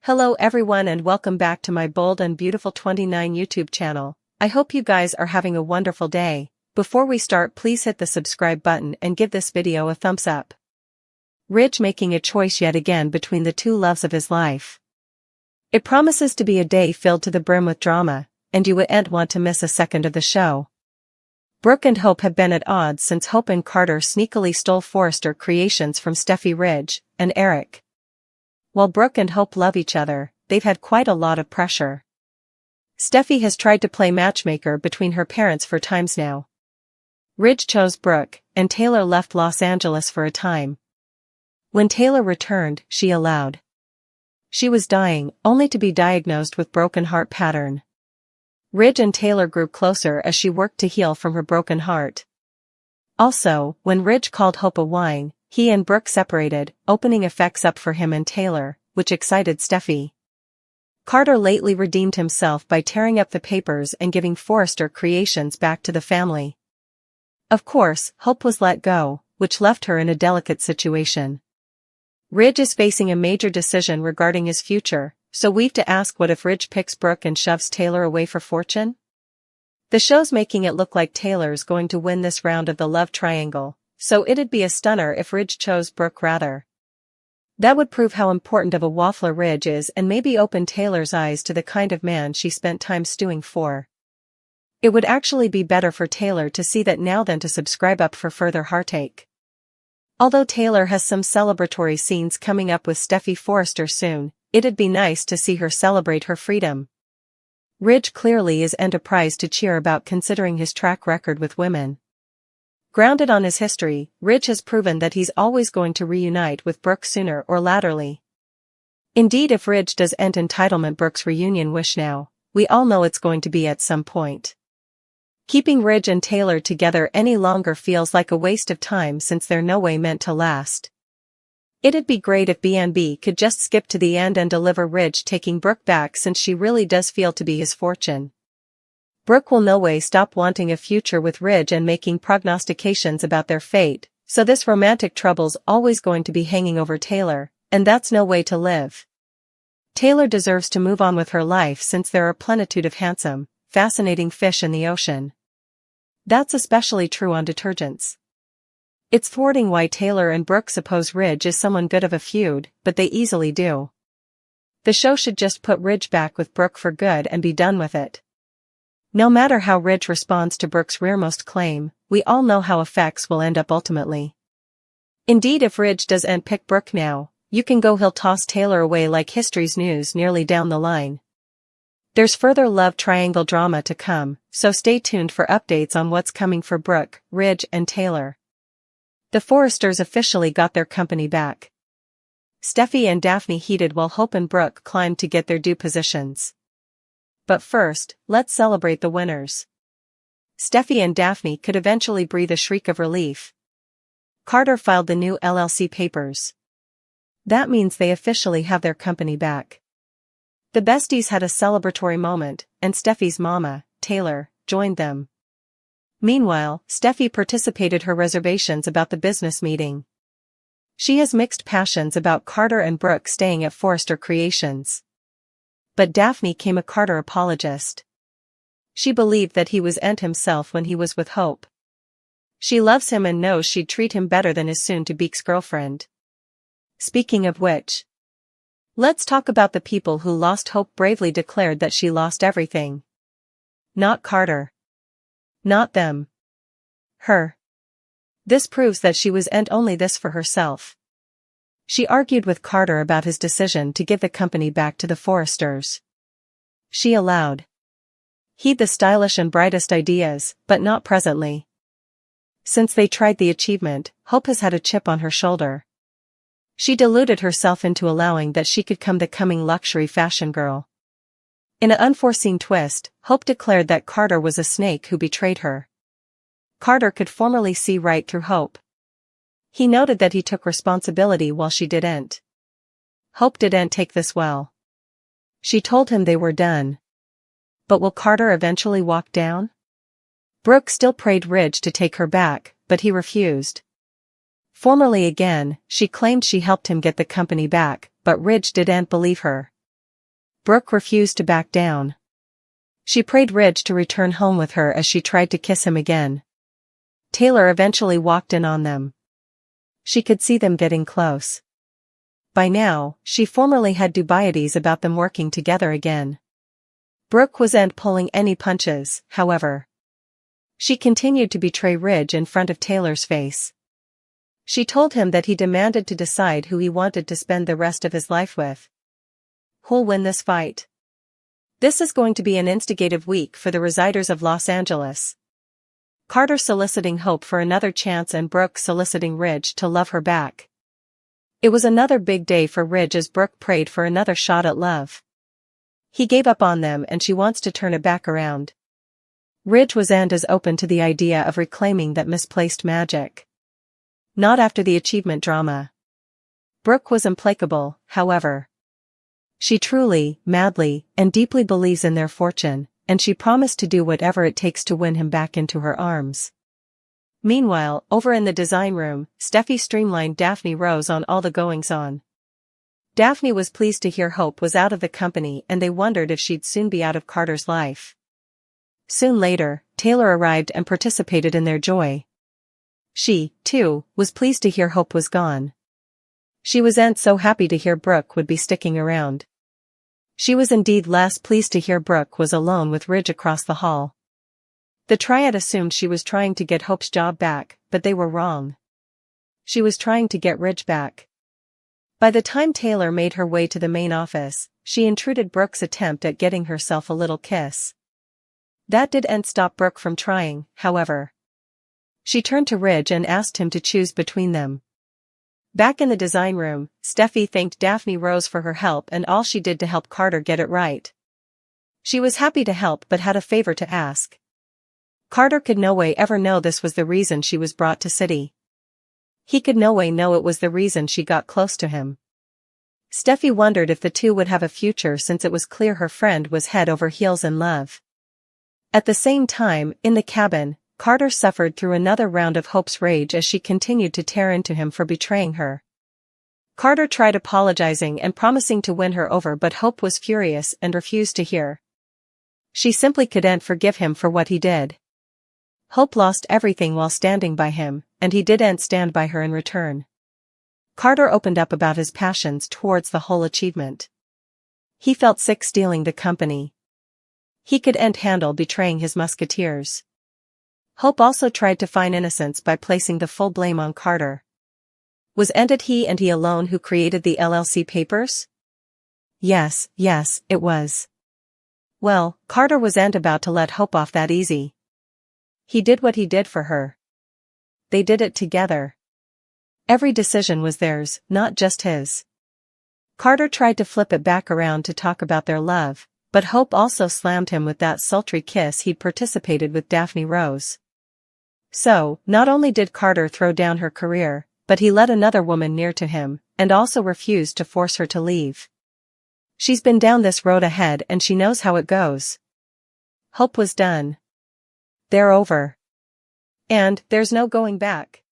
Hello everyone and welcome back to my Bold and Beautiful 29 YouTube channel. I hope you guys are having a wonderful day. Before we start, please hit the subscribe button and give this video a thumbs up. Ridge making a choice yet again between the two loves of his life. It promises to be a day filled to the brim with drama, and you wouldn't want to miss a second of the show. Brooke and Hope have been at odds since Hope and Carter sneakily stole Forrester creations from Steffi, Ridge, and Eric. While Brooke and Hope love each other, they've had quite a lot of pressure. Steffi has tried to play matchmaker between her parents for times now. Ridge chose Brooke, and Taylor left Los Angeles for a time. When Taylor returned, she allowed. She was dying, only to be diagnosed with broken heart pattern. Ridge and Taylor grew closer as she worked to heal from her broken heart. Also, when Ridge called Hope a whine, he and Brooke separated, opening effects up for him and Taylor, which excited Steffi. Carter lately redeemed himself by tearing up the papers and giving Forrester creations back to the family. Of course, Hope was let go, which left her in a delicate situation. Ridge is facing a major decision regarding his future, so we've to ask, what if Ridge picks Brooke and shoves Taylor away for fortune? The show's making it look like Taylor's going to win this round of the love triangle, so it'd be a stunner if Ridge chose Brooke rather. That would prove how important of a waffler Ridge is and maybe open Taylor's eyes to the kind of man she spent time stewing for. It would actually be better for Taylor to see that now than to subscribe up for further heartache. Although Taylor has some celebratory scenes coming up with Steffi Forrester soon, it'd be nice to see her celebrate her freedom. Ridge clearly is enterprise to cheer about considering his track record with women. Grounded on his history, Ridge has proven that he's always going to reunite with Brooke sooner or laterly. Indeed, if Ridge does end entitlement Brooke's reunion wish now, we all know it's going to be at some point. Keeping Ridge and Taylor together any longer feels like a waste of time since they're no way meant to last. It'd be great if B&B could just skip to the end and deliver Ridge taking Brooke back, since she really does feel to be his fortune. Brooke will no way stop wanting a future with Ridge and making prognostications about their fate, so this romantic trouble's always going to be hanging over Taylor, and that's no way to live. Taylor deserves to move on with her life since there are plenitude of handsome, fascinating fish in the ocean. That's especially true on detergents. It's thwarting why Taylor and Brooke suppose Ridge is someone good of a feud, but they easily do. The show should just put Ridge back with Brooke for good and be done with it. No matter how Ridge responds to Brooke's rearmost claim, we all know how effects will end up ultimately. Indeed, if Ridge doesn't pick Brooke now, you can go he'll toss Taylor away like history's news nearly down the line. There's further love triangle drama to come, so stay tuned for updates on what's coming for Brooke, Ridge, and Taylor. The Forresters officially got their company back. Steffi and Daphne heated while Hope and Brooke climbed to get their due positions. But first, let's celebrate the winners. Steffi and Daphne could eventually breathe a shriek of relief. Carter filed the new LLC papers. That means they officially have their company back. The besties had a celebratory moment, and Steffi's mama, Taylor, joined them. Meanwhile, Steffi participated her reservations about the business meeting. She has mixed passions about Carter and Brooke staying at Forrester Creations. But Daphne came a Carter apologist. She believed that he was himself when he was with Hope. She loves him and knows she'd treat him better than his soon-to-be's girlfriend. Speaking of which, let's talk about the people who lost. Hope bravely declared that she lost everything. Not Carter. Not them. Her. This proves that she was only this for herself. She argued with Carter about his decision to give the company back to the Forresters. She allowed. He'd the stylish and brightest ideas, but not presently. Since they tried the achievement, Hope has had a chip on her shoulder. She deluded herself into allowing that she could become the coming luxury fashion girl. In an unforeseen twist, Hope declared that Carter was a snake who betrayed her. Carter could formerly see right through Hope. He noted that he took responsibility while she didn't. Hope didn't take this well. She told him they were done. But will Carter eventually walk down? Brooke still prayed Ridge to take her back, but he refused. Formerly again, she claimed she helped him get the company back, but Ridge didn't believe her. Brooke refused to back down. She prayed Ridge to return home with her as she tried to kiss him again. Taylor eventually walked in on them. She could see them getting close. By now, she formerly had dubieties about them working together again. Brooke wasn't pulling any punches, however. She continued to betray Ridge in front of Taylor's face. She told him that he demanded to decide who he wanted to spend the rest of his life with. Who'll win this fight? This is going to be an instigative week for the residers of Los Angeles. Carter soliciting Hope for another chance and Brooke soliciting Ridge to love her back. It was another big day for Ridge as Brooke prayed for another shot at love. He gave up on them and she wants to turn it back around. Ridge was and is open to the idea of reclaiming that misplaced magic. Not after the achievement drama. Brooke was implacable, however. She truly, madly, and deeply believes in their fortune, and she promised to do whatever it takes to win him back into her arms. Meanwhile, over in the design room, Steffi streamlined Daphne Rose on all the goings-on. Daphne was pleased to hear Hope was out of the company and they wondered if she'd soon be out of Carter's life. Soon later, Taylor arrived and participated in their joy. She, too, was pleased to hear Hope was gone. She wasn't so happy to hear Brooke would be sticking around. She was indeed less pleased to hear Brooke was alone with Ridge across the hall. The triad assumed she was trying to get Hope's job back, but they were wrong. She was trying to get Ridge back. By the time Taylor made her way to the main office, she intruded Brooke's attempt at getting herself a little kiss. That didn't stop Brooke from trying, however. She turned to Ridge and asked him to choose between them. Back in the design room, Steffi thanked Daphne Rose for her help and all she did to help Carter get it right. She was happy to help but had a favor to ask. Carter could no way ever know this was the reason she was brought to City. He could no way know it was the reason she got close to him. Steffi wondered if the two would have a future since it was clear her friend was head over heels in love. At the same time, in the cabin, Carter suffered through another round of Hope's rage as she continued to tear into him for betraying her. Carter tried apologizing and promising to win her over but Hope was furious and refused to hear. She simply couldn't forgive him for what he did. Hope lost everything while standing by him, and he didn't stand by her in return. Carter opened up about his passions towards the whole achievement. He felt sick stealing the company. He couldn't handle betraying his musketeers. Hope also tried to find innocence by placing the full blame on Carter. Wasn't it he and he alone who created the LLC papers? Yes, it was. Well, Carter wasn't about to let Hope off that easy. He did what he did for her. They did it together. Every decision was theirs, not just his. Carter tried to flip it back around to talk about their love, but Hope also slammed him with that sultry kiss he'd participated with Daphne Rose. So, not only did Carter throw down her career, but he let another woman near to him, and also refused to force her to leave. She's been down this road ahead and she knows how it goes. Hope was done. They're over. And there's no going back.